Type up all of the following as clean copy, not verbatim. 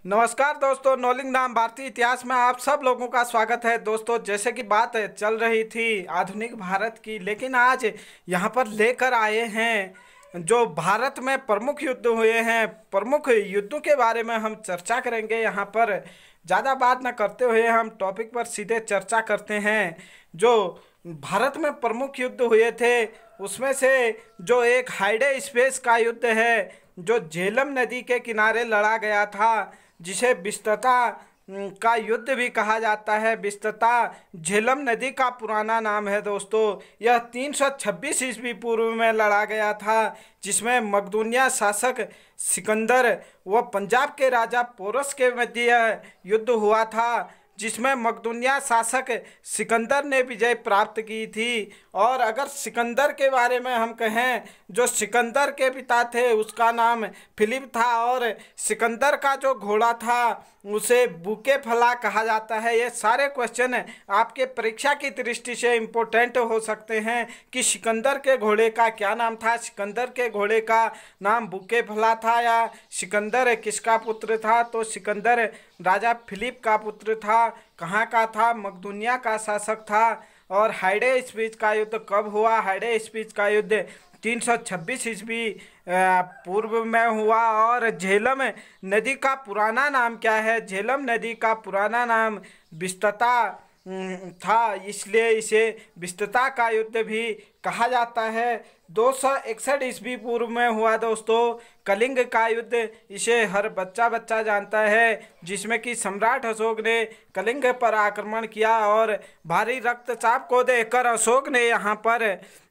नमस्कार दोस्तों, नॉलिंग नाम भारतीय इतिहास में आप सब लोगों का स्वागत है। दोस्तों, जैसे कि बात चल रही थी आधुनिक भारत की, लेकिन आज यहाँ पर लेकर आए हैं जो भारत में प्रमुख युद्ध हुए हैं। प्रमुख युद्धों के बारे में हम चर्चा करेंगे। यहाँ पर ज़्यादा बात न करते हुए हम टॉपिक पर सीधे चर्चा करते हैं। जो भारत में प्रमुख युद्ध हुए थे उसमें से जो एक हाइडे स्पेस का युद्ध है, जो झेलम नदी के किनारे लड़ा गया था, जिसे बिस्तता का युद्ध भी कहा जाता है। बिस्तता झेलम नदी का पुराना नाम है। दोस्तों, यह 326 ईस्वी पूर्व में लड़ा गया था, जिसमें मकदूनिया शासक सिकंदर व पंजाब के राजा पोरस के मध्य युद्ध हुआ था, जिसमें मकदूनिया शासक सिकंदर ने विजय प्राप्त की थी। और अगर सिकंदर के बारे में हम कहें, जो सिकंदर के पिता थे उसका नाम फिलिप था, और सिकंदर का जो घोड़ा था उसे बुके फला कहा जाता है। ये सारे क्वेश्चन आपके परीक्षा की दृष्टि से इम्पोर्टेंट हो सकते हैं कि सिकंदर के घोड़े का क्या नाम था। सिकंदर के घोड़े का नाम बुके फला था या सिकंदर किसका पुत्र था? तो सिकंदर राजा फिलिप का पुत्र था। कहाँ का था? मकदूनिया का शासक था। और हाइडे स्पीच का युद्ध कब हुआ? हाइडे स्पीच का युद्ध 326 ईस्वी पूर्व में हुआ। और झेलम नदी का पुराना नाम क्या है? झेलम नदी का पुराना नाम बिस्तता था, इसलिए इसे बिस्तता का युद्ध भी कहा जाता है। 261 ईस्वी पूर्व में हुआ दोस्तों कलिंग का युद्ध। इसे हर बच्चा जानता है, जिसमें कि सम्राट अशोक ने कलिंग पर आक्रमण किया और भारी रक्तचाप को देखकर अशोक ने यहाँ पर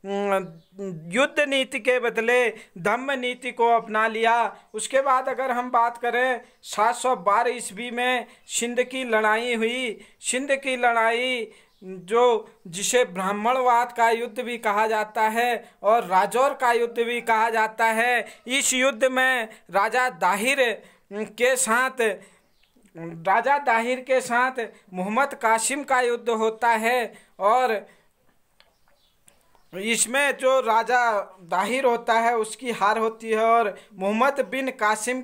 युद्ध नीति के बदले धम्म नीति को अपना लिया। उसके बाद अगर हम बात करें 712 ईस्वी में सिंध की लड़ाई हुई। सिंध की लड़ाई जिसे ब्राह्मणवाद का युद्ध भी कहा जाता है और राजौर का युद्ध भी कहा जाता है। इस युद्ध में राजा दाहिर के साथ मोहम्मद कासिम का युद्ध होता है। और इसमें जो राजा दाहिर होता है उसकी हार होती है और मोहम्मद कासिम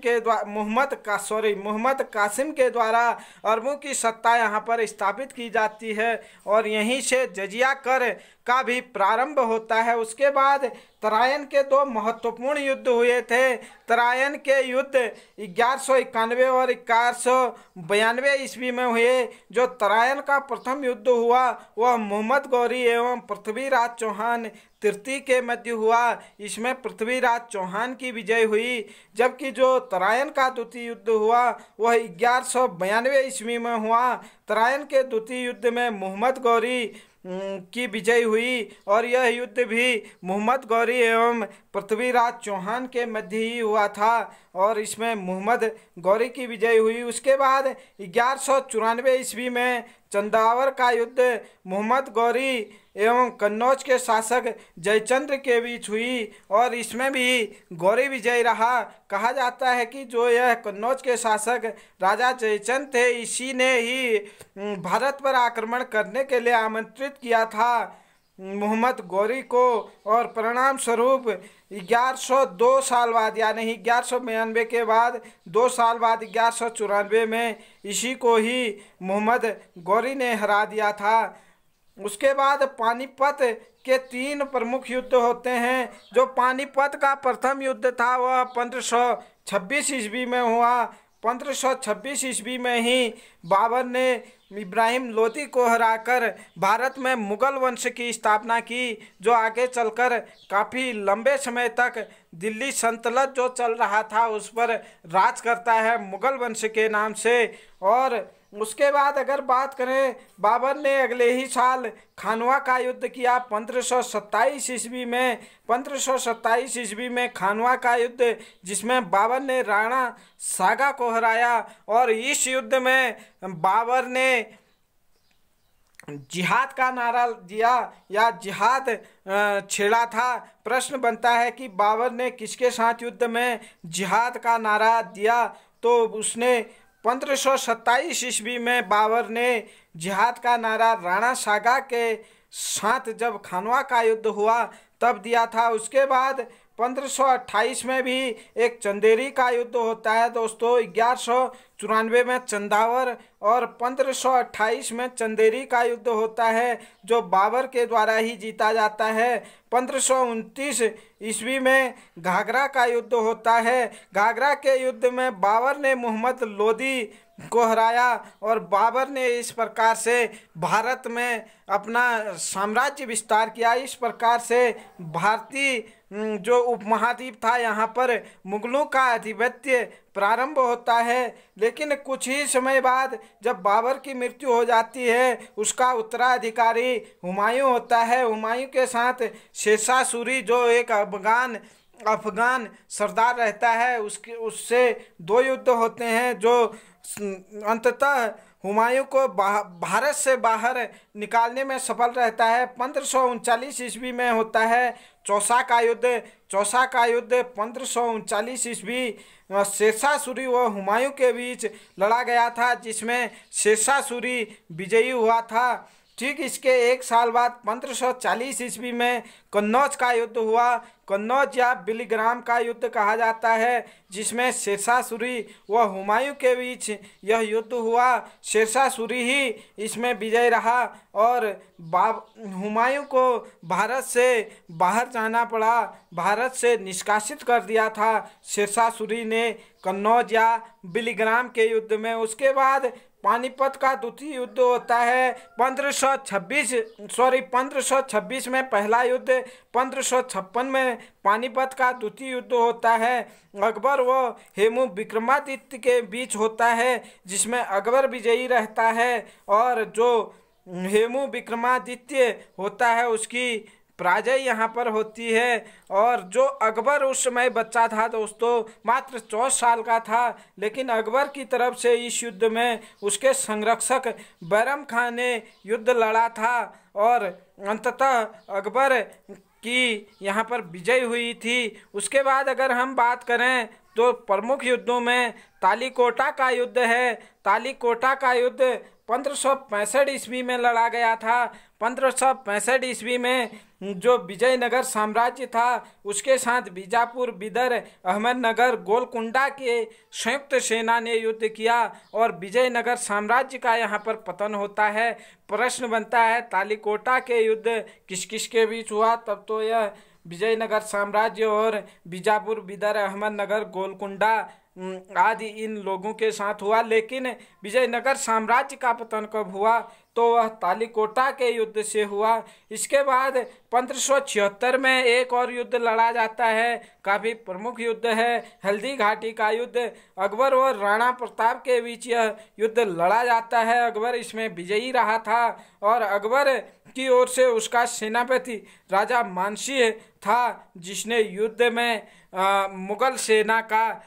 के द्वारा अरबों की सत्ता यहाँ पर स्थापित की जाती है और यहीं से जजिया कर का भी प्रारंभ होता है। उसके बाद तराइन के दो महत्वपूर्ण युद्ध हुए थे। तराइन के युद्ध 1191 और 1192 ईस्वी में हुए। जो तराइन का प्रथम युद्ध हुआ वह मोहम्मद गौरी एवं पृथ्वीराज चौहान तृतीय के मध्य हुआ। इसमें पृथ्वीराज चौहान की विजय हुई, जबकि जो तराइन का द्वितीय युद्ध हुआ वह 1192 ईस्वी में हुआ। तराइन के द्वितीय युद्ध में मोहम्मद गौरी की विजय हुई और यह युद्ध भी मोहम्मद गौरी एवं पृथ्वीराज चौहान के मध्य ही हुआ था और इसमें मोहम्मद गौरी की विजय हुई। उसके बाद 1194 ईस्वी में चंदावर का युद्ध मोहम्मद गौरी एवं कन्नौज के शासक जयचंद्र के बीच हुई और इसमें भी गौरी विजय रहा। कहा जाता है कि जो यह कन्नौज के शासक राजा जयचंद थे, इसी ने ही भारत पर आक्रमण करने के लिए आमंत्रित किया था मोहम्मद गौरी को और परिणाम स्वरूप 1102 साल बाद यानी 1192 के बाद 2 साल बाद 1194 में इसी को ही मोहम्मद गौरी ने हरा दिया था। उसके बाद पानीपत के 3 प्रमुख युद्ध होते हैं। जो पानीपत का प्रथम युद्ध था वह 1526 ईस्वी में हुआ। 1526 ईस्वी में ही बाबर ने इब्राहिम लोदी को हराकर भारत में मुगल वंश की स्थापना की, जो आगे चलकर काफ़ी लंबे समय तक दिल्ली सल्तनत जो चल रहा था उस पर राज करता है मुगल वंश के नाम से। और उसके बाद अगर बात करें, बाबर ने अगले ही साल खानवा का युद्ध किया 1527 ईस्वी में। 1527 ईस्वी में खानवा का युद्ध, जिसमें बाबर ने राणा सागा को हराया और इस युद्ध में बाबर ने जिहाद का नारा दिया या जिहाद छेड़ा था। प्रश्न बनता है कि बाबर ने किसके साथ युद्ध में जिहाद का नारा दिया? तो उसने 1527 ईस्वी में बाबर ने जिहाद का नारा राणा सागा के साथ जब खानवा का युद्ध हुआ तब दिया था। उसके बाद 1528 में भी एक चंदेरी का युद्ध होता है दोस्तों। 1194 में चंदावर और 1528 में चंदेरी का युद्ध होता है, जो बाबर के द्वारा ही जीता जाता है। 1529 ईस्वी में घाघरा का युद्ध होता है। घाघरा के युद्ध में बाबर ने मोहम्मद लोदी को हराया और बाबर ने इस प्रकार से भारत में अपना साम्राज्य विस्तार किया। इस प्रकार से भारतीय जो उपमहाद्वीप था यहाँ पर मुगलों का आधिपत्य प्रारंभ होता है। लेकिन कुछ ही समय बाद जब बाबर की मृत्यु हो जाती है, उसका उत्तराधिकारी हुमायूं होता है। हुमायूं के साथ शेरशाह सूरी जो एक अफगान सरदार रहता है, उससे 2 युद्ध होते हैं, जो अंततः हुमायूं को भारत से बाहर निकालने में सफल रहता है। 1539 ईस्वी में होता है चौसा का युद्ध। चौसा का युद्ध 1539 ईस्वी शेरशाह सूरी व हुमायूं के बीच लड़ा गया था, जिसमें शेरशाह सूरी विजयी हुआ था। ठीक इसके 1 साल बाद 1540 ईस्वी में कन्नौज का युद्ध हुआ। कन्नौज या बिलीग्राम का युद्ध कहा जाता है, जिसमें शेरशाह सूरी व हुमायूं के बीच यह युद्ध हुआ। शेरशाह सूरी ही इसमें विजय रहा और हुमायूं को भारत से बाहर जाना पड़ा, भारत से निष्कासित कर दिया था शेरशाह सूरी ने कन्नौज या बिलीग्राम के युद्ध में। उसके बाद पानीपत का द्वितीय युद्ध होता है 1526 में पहला युद्ध। 1556 में पानीपत का द्वितीय युद्ध होता है। अकबर व हेमू विक्रमादित्य के बीच होता है, जिसमें अकबर विजयी रहता है और जो हेमू विक्रमादित्य होता है उसकी पराजय यहाँ पर होती है। और जो अकबर उस समय बच्चा था दोस्तों, मात्र 14 साल का था, लेकिन अकबर की तरफ से इस युद्ध में उसके संरक्षक बैरम खान ने युद्ध लड़ा था और अंततः अकबर की यहाँ पर विजय हुई थी। उसके बाद अगर हम बात करें तो प्रमुख युद्धों में तालीकोटा का युद्ध है। तालीकोटा का युद्ध 1565 ईस्वी में लड़ा गया था। 1565 ईस्वी में जो विजयनगर साम्राज्य था उसके साथ बीजापुर, बिदर, अहमदनगर, गोलकुंडा के संयुक्त सेना ने युद्ध किया और विजयनगर साम्राज्य का यहाँ पर पतन होता है। प्रश्न बनता है तालीकोटा के युद्ध किस किस के बीच हुआ, तब तो यह विजयनगर साम्राज्य और बीजापुर, बिदर, अहमदनगर, गोलकुंडा आदि इन लोगों के साथ हुआ। लेकिन विजयनगर साम्राज्य का पतन कब हुआ, तो वह तालीकोटा के युद्ध से हुआ। इसके बाद 1576 में एक और युद्ध लड़ा जाता है, काफ़ी प्रमुख युद्ध है, हल्दी घाटी का युद्ध। अकबर और राणा प्रताप के बीच यह युद्ध लड़ा जाता है। अकबर इसमें विजयी रहा था और अकबर की ओर से उसका सेनापति राजा मानसिंह था, जिसने युद्ध में मुगल सेना का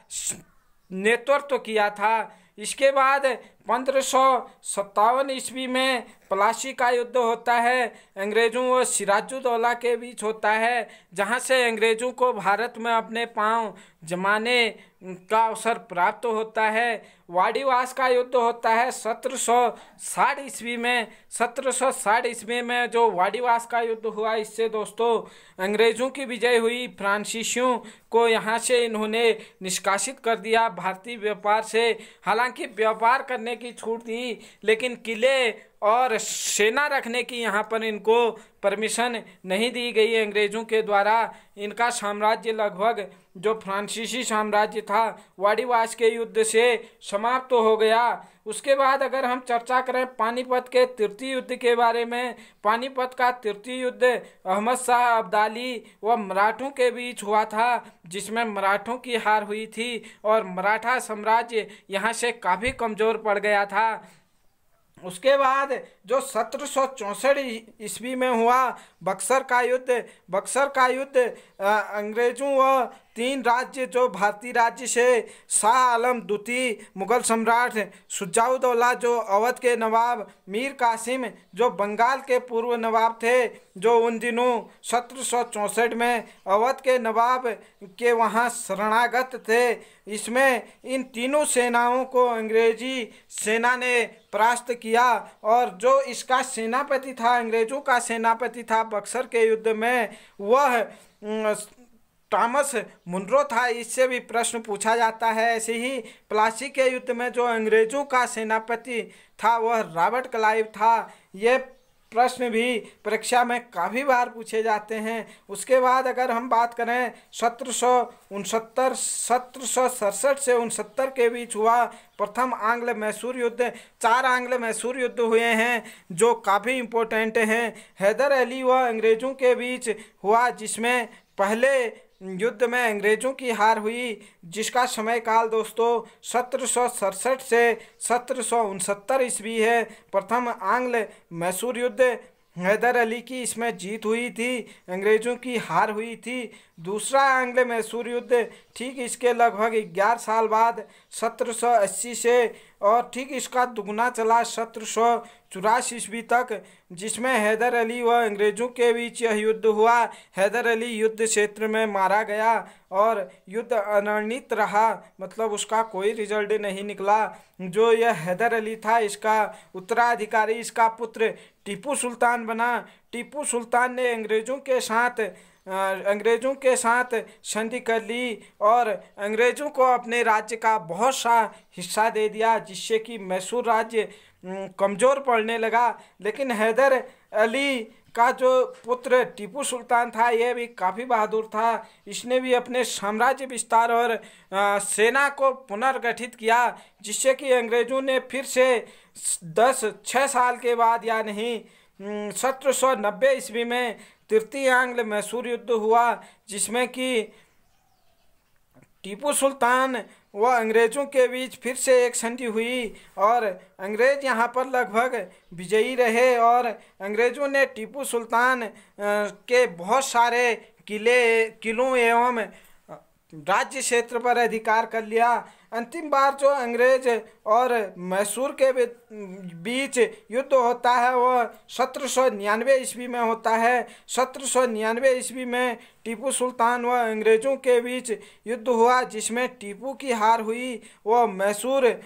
नेतृत्व किया था। इसके बाद 1557 ईस्वी में प्लासी का युद्ध होता है, अंग्रेज़ों व सिराजुद्दौला के बीच होता है, जहां से अंग्रेज़ों को भारत में अपने पांव जमाने का अवसर प्राप्त होता है। वाड़ीवास का युद्ध होता है 1760 ईस्वी में। 1760 ईस्वी में जो वाड़ीवास का युद्ध हुआ, इससे दोस्तों अंग्रेज़ों की विजय हुई। फ्रांसीसियों को यहाँ से इन्होंने निष्कासित कर दिया भारतीय व्यापार से। हालांकि व्यापार करने की छूट दी, लेकिन किले और सेना रखने की यहाँ पर इनको परमिशन नहीं दी गई अंग्रेज़ों के द्वारा। इनका साम्राज्य लगभग जो फ्रांसीसी साम्राज्य था वाड़ीवास के युद्ध से समाप्त तो हो गया। उसके बाद अगर हम चर्चा करें पानीपत के तृतीय युद्ध के बारे में, पानीपत का तृतीय युद्ध अहमद शाह अब्दाली व मराठों के बीच हुआ था, जिसमें मराठों की हार हुई थी और मराठा साम्राज्य यहाँ से काफ़ी कमज़ोर पड़ गया था। उसके बाद जो 1764 ईस्वी में हुआ बक्सर का युद्ध। बक्सर का युद्ध अंग्रेज़ों व 3 राज्य जो भारतीय राज्य से शाह आलम द्वितीय मुगल सम्राट, शुजाउद्दौला जो अवध के नवाब, मीर कासिम जो बंगाल के पूर्व नवाब थे, जो उन दिनों 1764 में अवध के नवाब के वहाँ शरणागत थे। इसमें इन तीनों सेनाओं को अंग्रेजी सेना ने परास्त किया और जो इसका सेनापति था, अंग्रेज़ों का सेनापति था बक्सर के युद्ध में, वह टॉमस मुनरो था, इससे भी प्रश्न पूछा जाता है। ऐसे ही प्लासी के युद्ध में जो अंग्रेजों का सेनापति था वह रॉबर्ट क्लाइव था। ये प्रश्न भी परीक्षा में काफ़ी बार पूछे जाते हैं। उसके बाद अगर हम बात करें 1767 से 69 के बीच हुआ प्रथम आंग्ल मैसूर युद्ध। 4 आंग्ल मैसूर युद्ध हुए हैं जो काफ़ी इम्पोर्टेंट हैं। हैदर अली व अंग्रेज़ों के बीच हुआ, जिसमें पहले युद्ध में अंग्रेज़ों की हार हुई, जिसका समय काल दोस्तों 1767 से 1769 ईस्वी है। प्रथम आंग्ल मैसूर युद्ध, हैदर अली की इसमें जीत हुई थी, अंग्रेज़ों की हार हुई थी। दूसरा आंग्ल मैसूर युद्ध ठीक इसके लगभग 11 साल बाद 1780 से, और ठीक इसका दुगना चला 1784 ईस्वी तक, जिसमें हैदर अली व अंग्रेज़ों के बीच यह युद्ध हुआ। हैदर अली युद्ध क्षेत्र में मारा गया और युद्ध अनिर्णित रहा, मतलब उसका कोई रिजल्ट नहीं निकला। जो यह हैदर अली था, इसका उत्तराधिकारी इसका पुत्र टीपू सुल्तान बना। टीपू सुल्तान ने अंग्रेज़ों के साथ संधि कर ली और अंग्रेज़ों को अपने राज्य का बहुत सा हिस्सा दे दिया, जिससे कि मैसूर राज्य कमज़ोर पड़ने लगा। लेकिन हैदर अली का जो पुत्र टीपू सुल्तान था, यह भी काफ़ी बहादुर था। इसने भी अपने साम्राज्य विस्तार और सेना को पुनर्गठित किया, जिससे कि अंग्रेज़ों ने फिर से 6 साल के बाद, या नहीं 1790 ईस्वी में तृतीय आंग्ल मैसूर युद्ध हुआ, जिसमें कि टीपू सुल्तान व अंग्रेज़ों के बीच फिर से एक संधि हुई और अंग्रेज़ यहाँ पर लगभग विजयी रहे, और अंग्रेज़ों ने टीपू सुल्तान के बहुत सारे किलों एवं राज्य क्षेत्र पर अधिकार कर लिया। अंतिम बार जो अंग्रेज और मैसूर के बीच युद्ध होता है वह 1799 ईस्वी में होता है। 1799 ईस्वी में टीपू सुल्तान व अंग्रेज़ों के बीच युद्ध हुआ, जिसमें टीपू की हार हुई व मैसूर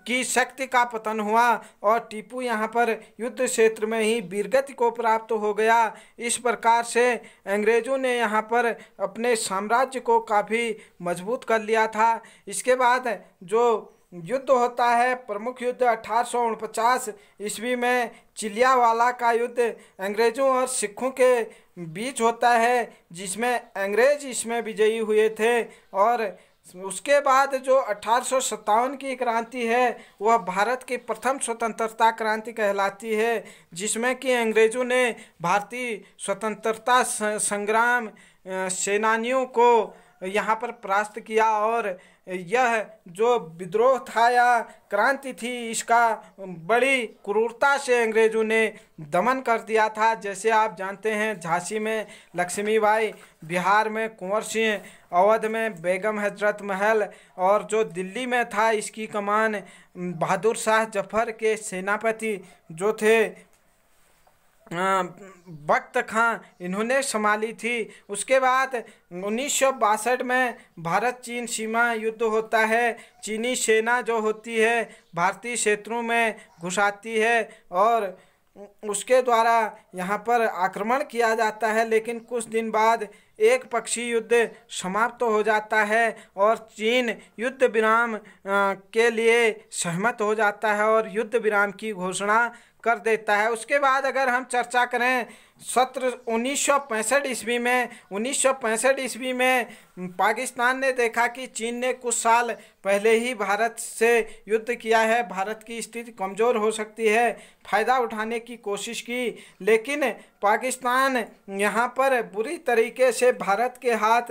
की शक्ति का पतन हुआ और टीपू यहाँ पर युद्ध क्षेत्र में ही वीरगति को प्राप्त हो गया। इस प्रकार से अंग्रेज़ों ने यहाँ पर अपने साम्राज्य को काफ़ी मजबूत कर लिया था। इसके बाद जो युद्ध होता है, प्रमुख युद्ध 1849 ईस्वी में चिलियावाला का युद्ध अंग्रेज़ों और सिखों के बीच होता है, जिसमें अंग्रेज इसमें विजयी हुए थे। और उसके बाद जो 1857 की क्रांति है वह भारत की प्रथम स्वतंत्रता क्रांति कहलाती है, जिसमें कि अंग्रेज़ों ने भारतीय स्वतंत्रता संग्राम सेनानियों को यहाँ पर परास्त किया, और यह जो विद्रोह था या क्रांति थी, इसका बड़ी क्रूरता से अंग्रेज़ों ने दमन कर दिया था। जैसे आप जानते हैं, झांसी में लक्ष्मीबाई, बिहार में कुंवर सिंह, अवध में बेगम हजरत महल, और जो दिल्ली में था इसकी कमान बहादुर शाह जफर के सेनापति जो थे बख्त खां, इन्होंने संभाली थी। उसके बाद 1962 में भारत चीन सीमा युद्ध होता है। चीनी सेना जो होती है भारतीय क्षेत्रों में घुस आती है और उसके द्वारा यहाँ पर आक्रमण किया जाता है, लेकिन कुछ दिन बाद एक पक्षी युद्ध समाप्त हो जाता है और चीन युद्ध विराम के लिए सहमत हो जाता है और युद्ध विराम की घोषणा कर देता है। उसके बाद अगर हम चर्चा करें 1965 ईस्वी में पाकिस्तान ने देखा कि चीन ने कुछ साल पहले ही भारत से युद्ध किया है, भारत की स्थिति कमज़ोर हो सकती है, फ़ायदा उठाने की कोशिश की, लेकिन पाकिस्तान यहाँ पर बुरी तरीके से भारत के हाथ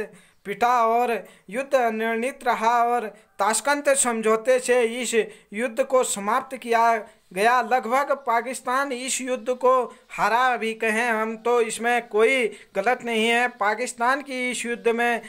पिटा और युद्ध अनिर्णित रहा और ताशकंद समझौते से इस युद्ध को समाप्त किया गया। लगभग पाकिस्तान इस युद्ध को हारा भी कहें हम तो इसमें कोई गलत नहीं है। पाकिस्तान की इस युद्ध में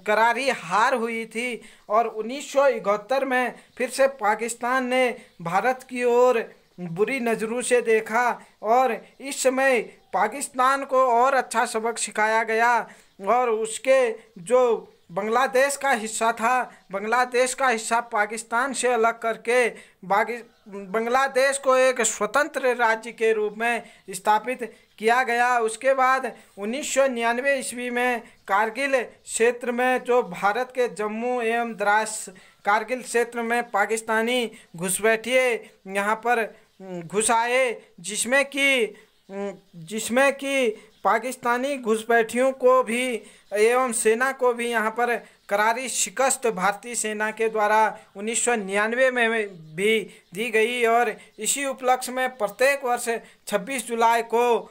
करारी हार हुई थी और 1971 में फिर से पाकिस्तान ने भारत की ओर बुरी नज़रों से देखा और इस समय पाकिस्तान को और अच्छा सबक सिखाया गया और उसके जो बांग्लादेश का हिस्सा था। बांग्लादेश का हिस्सा पाकिस्तान से अलग करके बांग्लादेश को एक स्वतंत्र राज्य के रूप में स्थापित किया गया। उसके बाद 1999 ईस्वी में कारगिल क्षेत्र में, जो भारत के जम्मू एवं द्रास कारगिल क्षेत्र में पाकिस्तानी घुसपैठिए यहाँ पर घुस आए, जिसमें कि पाकिस्तानी घुसपैठियों को भी एवं सेना को भी यहाँ पर करारी शिकस्त भारतीय सेना के द्वारा 1999 में भी दी गई। और इसी उपलक्ष्य में प्रत्येक वर्ष 26 जुलाई को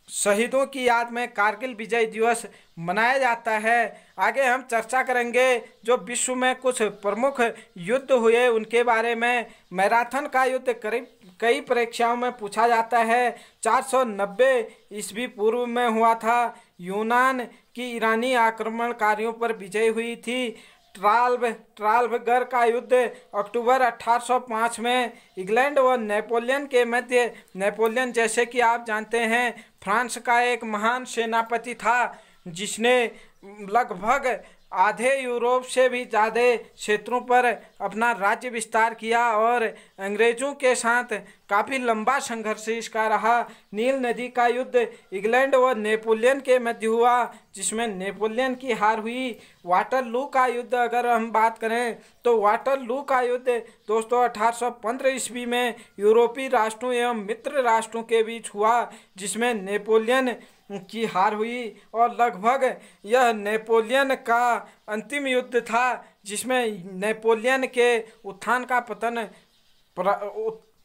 शहीदों की याद में कारगिल विजय दिवस मनाया जाता है। आगे हम चर्चा करेंगे जो विश्व में कुछ प्रमुख युद्ध हुए उनके बारे में। मैराथन का युद्ध करीब कई परीक्षाओं में पूछा जाता है। 490 ईस्वी पूर्व में हुआ था। यूनान की ईरानी आक्रमणकारियों पर विजय हुई थी। ट्राफलगर का युद्ध अक्टूबर 1805 में इंग्लैंड व नेपोलियन के मध्य। नेपोलियन जैसे कि आप जानते हैं फ्रांस का एक महान सेनापति था, जिसने लगभग आधे यूरोप से भी ज़्यादा क्षेत्रों पर अपना राज्य विस्तार किया और अंग्रेज़ों के साथ काफ़ी लंबा संघर्ष इसका रहा। नील नदी का युद्ध इंग्लैंड व नेपोलियन के मध्य हुआ, जिसमें नेपोलियन की हार हुई। वाटरलू का युद्ध अगर हम बात करें तो वाटरलू का युद्ध दोस्तों 1815 ईस्वी में यूरोपीय राष्ट्रों एवं मित्र राष्ट्रों के बीच हुआ, जिसमें नेपोलियन की हार हुई और लगभग यह नेपोलियन का अंतिम युद्ध था, जिसमें नेपोलियन के उत्थान का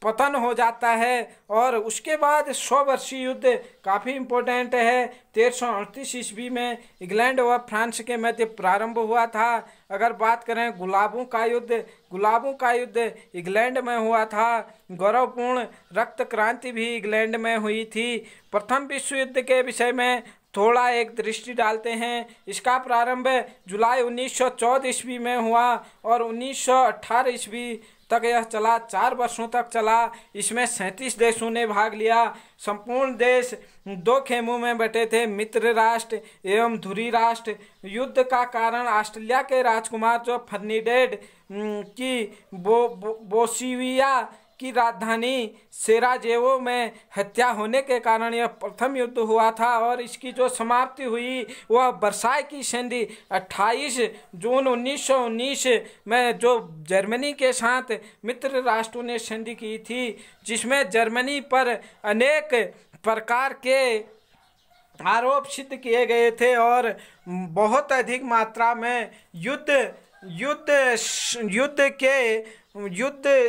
पतन हो जाता है। और उसके बाद 100 वर्षीय युद्ध काफ़ी इम्पोर्टेंट है। 1338 ईस्वी में इंग्लैंड व फ्रांस के मध्य प्रारंभ हुआ था। अगर बात करें गुलाबों का युद्ध इंग्लैंड में हुआ था। गौरवपूर्ण रक्त क्रांति भी इंग्लैंड में हुई थी। प्रथम विश्व युद्ध के विषय में थोड़ा एक दृष्टि डालते हैं। इसका प्रारंभ जुलाई 1914 ईस्वी में हुआ और 1918 ईस्वी तक यह चला। 4 वर्षों तक चला। इसमें 37 देशों ने भाग लिया। संपूर्ण देश 2 खेमों में बटे थे, मित्र राष्ट्र एवं धुरी राष्ट्र। युद्ध का कारण ऑस्ट्रेलिया के राजकुमार जो फर्डिनेंड की बोस्निया की राजधानी सेराजेवो में हत्या होने के कारण यह प्रथम युद्ध हुआ था और इसकी जो समाप्ति हुई वह वर्साई की संधि 28 जून 1919 में जो जर्मनी के साथ मित्र राष्ट्रों ने संधि की थी, जिसमें जर्मनी पर अनेक प्रकार के आरोप सिद्ध किए गए थे और बहुत अधिक मात्रा में युद्ध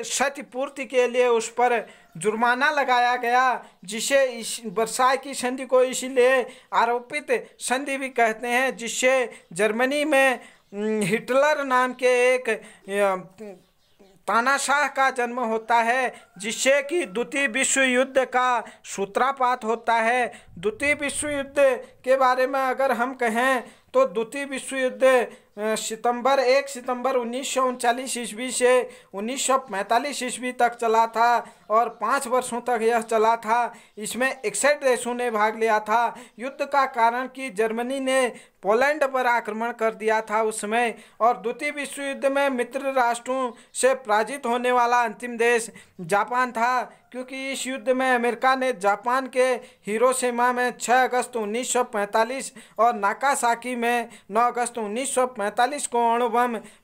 क्षतिपूर्ति के लिए उस पर जुर्माना लगाया गया, जिसे इस वर्साई की संधि को इसीलिए आरोपित संधि भी कहते हैं, जिससे जर्मनी में हिटलर नाम के एक तानाशाह का जन्म होता है, जिससे कि द्वितीय विश्व युद्ध का सूत्रपात होता है। द्वितीय विश्व युद्ध के बारे में अगर हम कहें तो द्वितीय विश्व युद्ध 1 सितंबर 1939 ईस्वी से 1945 ईस्वी तक चला था और 5 वर्षों तक यह चला था। इसमें 61 देशों ने भाग लिया था। युद्ध का कारण कि जर्मनी ने पोलैंड पर आक्रमण कर दिया था उस समय, और द्वितीय विश्व युद्ध में मित्र राष्ट्रों से पराजित होने वाला अंतिम देश जापान था, क्योंकि इस युद्ध में अमेरिका ने जापान के हिरोशिमा में 6 अगस्त 1945 और नागासाकी में 9 अगस्त 1945 को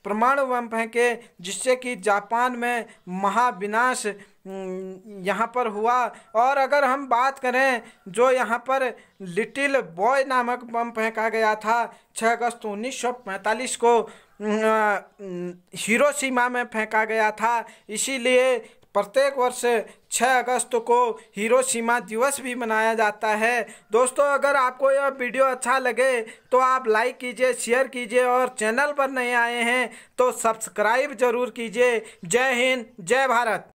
परमाणु बम फेंके, जिससे कि जापान में महाविनाश यहाँ पर हुआ। और अगर हम बात करें जो यहाँ पर लिटिल बॉय नामक बम फेंका गया था 6 अगस्त 1945 को हिरोशिमा में फेंका गया था, इसीलिए प्रत्येक वर्ष 6 अगस्त को हिरोशिमा दिवस भी मनाया जाता है। दोस्तों, अगर आपको यह वीडियो अच्छा लगे तो आप लाइक कीजिए, शेयर कीजिए और चैनल पर नए आए हैं तो सब्सक्राइब जरूर कीजिए। जय हिंद, जय भारत।